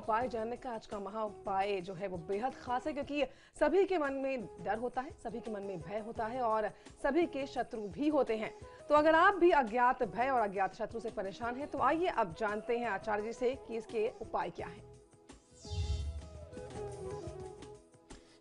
उपाय जानने का आज का महा उपाय जो है वो बेहद खास है, क्योंकि सभी के मन में डर होता है, सभी के मन में भय होता है और सभी के शत्रु भी होते हैं। तो अगर आप भी अज्ञात भय और अज्ञात शत्रु से परेशान हैं तो आइए अब जानते हैं आचार्य जी से कि इसके उपाय क्या है।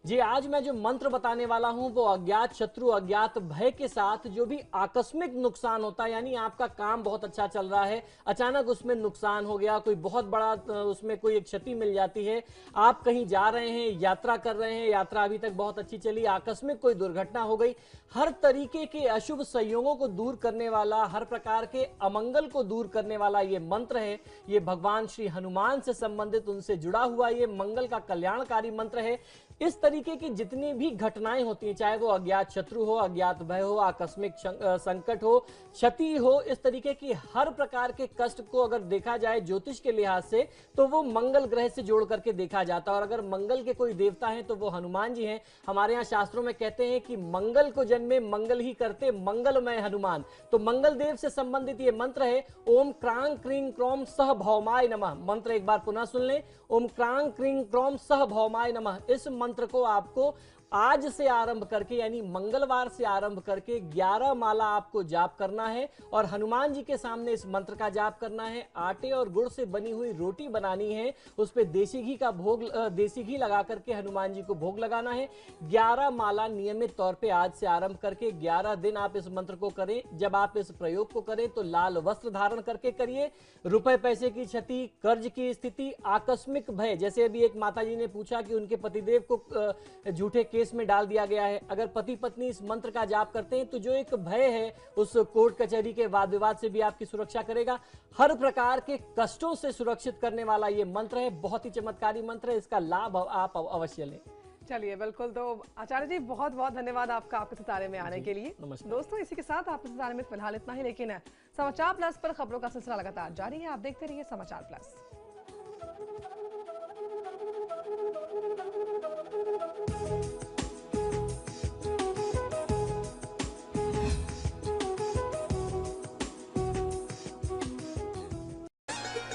जी, आज मैं जो मंत्र बताने वाला हूं वो अज्ञात शत्रु अज्ञात भय के साथ जो भी आकस्मिक नुकसान होता है, यानी आपका काम बहुत अच्छा चल रहा है, अचानक उसमें नुकसान हो गया, कोई बहुत बड़ा उसमें कोई एक क्षति मिल जाती है, आप कहीं जा रहे हैं, यात्रा कर रहे हैं, यात्रा अभी तक बहुत अच्छी चली, आकस्मिक कोई दुर्घटना हो गई, हर तरीके के अशुभ संयोगों को दूर करने वाला, हर प्रकार के अमंगल को दूर करने वाला ये मंत्र है। ये भगवान श्री हनुमान से संबंधित, उनसे जुड़ा हुआ ये मंगल का कल्याणकारी मंत्र है। इस तरीके की जितनी भी घटनाएं होती हैं, चाहे वो अज्ञात शत्रु हो, अज्ञात भय हो, आकस्मिक संकट हो, क्षति हो, इस तरीके की हर प्रकार के कष्ट को अगर देखा जाए ज्योतिष के लिहाज से तो वो मंगल ग्रह से जोड़ करके देखा जाता है। और अगर मंगल के कोई देवता हैं तो वो हनुमान जी हैं। हमारे यहाँ शास्त्रों में कहते हैं कि मंगल को जन्मे मंगल ही करते, मंगलमय हनुमान। तो मंगल देव से संबंधित ये मंत्र है। ओम क्रांग क्रीं क्रोम सह भौमाय नमः। मंत्र एक बार पुनः सुन लें। ओम क्रांग क्रीं क्रोम सह भौमाय नमः। इस मंत्र को आपको आज से आरंभ करके, यानी मंगलवार से आरंभ करके 11 माला आपको जाप करना है और हनुमान जी के सामने इस मंत्र का जाप करना है। आटे और गुड़ से बनी हुई रोटी बनानी है, उस पे देसी घी का भोग, देसी घी लगा करके हनुमान जी को भोग लगाना है। 11 माला नियमित तौर पे आज से आरंभ करके 11 दिन आप इस मंत्र को करें। जब आप इस प्रयोग को करें तो लाल वस्त्र धारण करके करिए। रुपए पैसे की क्षति, कर्ज की स्थिति, आकस्मिक भय, जैसे अभी एक माता जी ने पूछा कि उनके पतिदेव को झूठे केस में डाल दिया गया है, अगर पति पत्नी इस मंत्र का जाप करते हैं तो जो एक भय है उस कोर्ट कचहरी के वाद विवाद से भी आपकी सुरक्षा करेगा। हर प्रकार के कष्टों से सुरक्षित करने वाला ये मंत्र है। बहुत ही चमत्कारी मंत्र है, इसका लाभ आप अवश्य लें। चलिए, बिल्कुल। तो आचार्य जी बहुत बहुत धन्यवाद आपका आपके सितारे में आने के लिए। दोस्तों, इसी के साथ आपके सितारे में फिलहाल इतना ही, लेकिन समाचार प्लस पर खबरों का सिलसिला लगातार जारी है। आप देखते रहिए समाचार प्लस।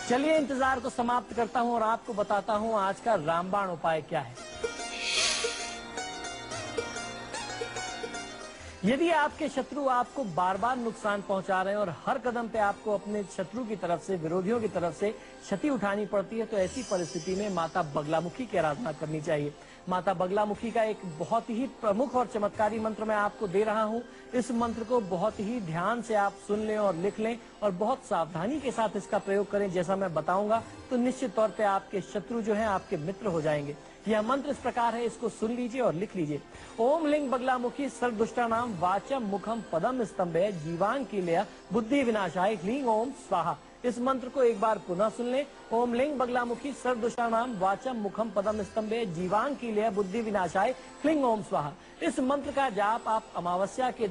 चलिए, इंतजार को समाप्त करता हूं और आपको बताता हूं आज का रामबाण उपाय क्या है। यदि आपके शत्रु आपको बार बार नुकसान पहुंचा रहे हैं और हर कदम पे आपको अपने शत्रु की तरफ से, विरोधियों की तरफ से क्षति उठानी पड़ती है, तो ऐसी परिस्थिति में माता बगलामुखी की आराधना करनी चाहिए। माता बगलामुखी का एक बहुत ही प्रमुख और चमत्कारी मंत्र मैं आपको दे रहा हूं। इस मंत्र को बहुत ही ध्यान से आप सुन लें और लिख लें और बहुत सावधानी के साथ इसका प्रयोग करें। जैसा मैं बताऊंगा तो निश्चित तौर पे आपके शत्रु जो हैं आपके मित्र हो जाएंगे। यह मंत्र इस प्रकार है, इसको सुन लीजिए और लिख लीजिए। ओम लिंग बगलामुखी सर्वदुष्टानाम वाचम मुखम पदम स्तंभे जीवान कीलया बुद्धि विनाशाय ह्लीं ओम स्वाहा। इस मंत्र को एक बार पुनः सुन लें। ओम लिंग बगलामुखी सर्वदुष्टानाम वाचम मुखम पदम स्तंभे जीवान कीलया बुद्धि विनाशाय ह्लीं ओम स्वाहा। इस मंत्र का जाप आप अमावस्या के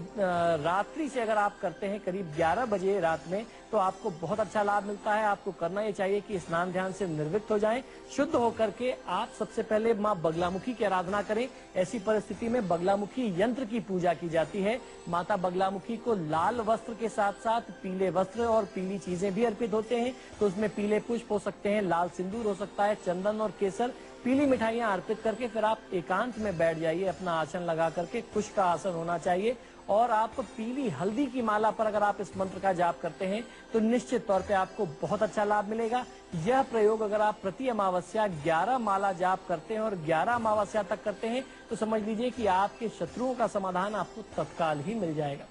रात्रि से अगर आप करते हैं करीब 11 बजे रात में, तो आपको बहुत अच्छा लाभ मिलता है। आपको करना ये चाहिए कि स्नान ध्यान से निर्वृत्त हो जाएं, शुद्ध होकर के आप सबसे पहले मां बगलामुखी की आराधना करें। ऐसी परिस्थिति में बगलामुखी यंत्र की पूजा की जाती है। माता बगलामुखी को लाल वस्त्र के साथ साथ पीले वस्त्र और पीली चीजें भी अर्पित होते हैं। तो उसमें पीले पुष्प हो सकते हैं, लाल सिंदूर हो सकता है, चंदन और केसर, पीली मिठाइयां अर्पित करके फिर आप एकांत में बैठ जाइए। अपना आसन लगा करके, कुश का आसन होना चाहिए और आप पीली हल्दी की माला पर अगर आप इस मंत्र का जाप करते हैं तो निश्चित तौर पे आपको बहुत अच्छा लाभ मिलेगा। यह प्रयोग अगर आप प्रति अमावस्या 11 माला जाप करते हैं और 11 अमावस्या तक करते हैं तो समझ लीजिए कि आपके शत्रुओं का समाधान आपको तत्काल ही मिल जाएगा।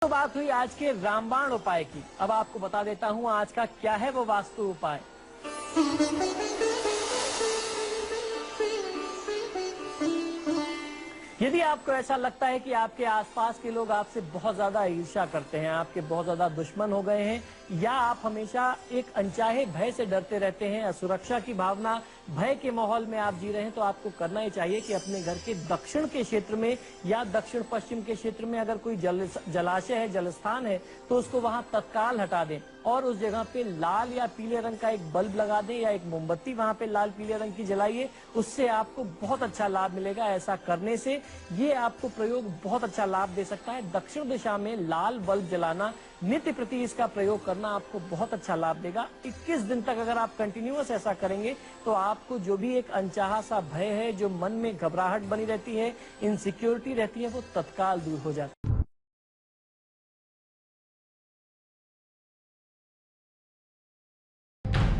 तो बात हुई आज के रामबाण उपाय की। अब आपको बता देता हूँ आज का क्या है वो वास्तु उपाय। यदि आपको ऐसा लगता है कि आपके आसपास के लोग आपसे बहुत ज्यादा ईर्ष्या करते हैं, आपके बहुत ज्यादा दुश्मन हो गए हैं, या आप हमेशा एक अनचाहे भय से डरते रहते हैं, असुरक्षा की भावना, भय के माहौल में आप जी रहे हैं, तो आपको करना ही चाहिए कि अपने घर के दक्षिण के क्षेत्र में या दक्षिण पश्चिम के क्षेत्र में अगर कोई जलाशय है, जलस्थान है, तो उसको वहां तत्काल हटा दें और उस जगह पे लाल या पीले रंग का एक बल्ब लगा दें या एक मोमबत्ती वहां पे लाल पीले रंग की जलाइए। उससे आपको बहुत अच्छा लाभ मिलेगा। ऐसा करने से ये आपको प्रयोग बहुत अच्छा लाभ दे सकता है। दक्षिण दिशा में लाल बल्ब जलाना, नित्य प्रति इसका प्रयोग करना करना आपको बहुत अच्छा लाभ देगा। 21 दिन तक अगर आप कंटिन्यूअस ऐसा करेंगे तो आपको जो भी एक अनचाहा सा भय है, जो मन में घबराहट बनी रहती है, इनसिक्योरिटी रहती है, वो तत्काल दूर हो जाती है।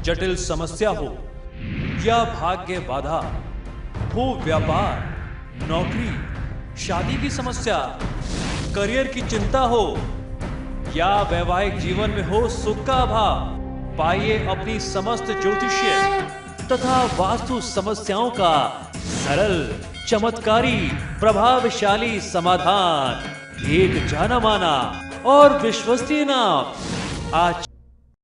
जटिल समस्या हो या भाग्य बाधा हो, व्यापार, नौकरी, शादी की समस्या, करियर की चिंता हो या वैवाहिक जीवन में हो सुख का अभाव, पाइए अपनी समस्त ज्योतिषीय तथा वास्तु समस्याओं का सरल, चमत्कारी, प्रभावशाली समाधान। एक जाना माना और विश्वसनीय नाम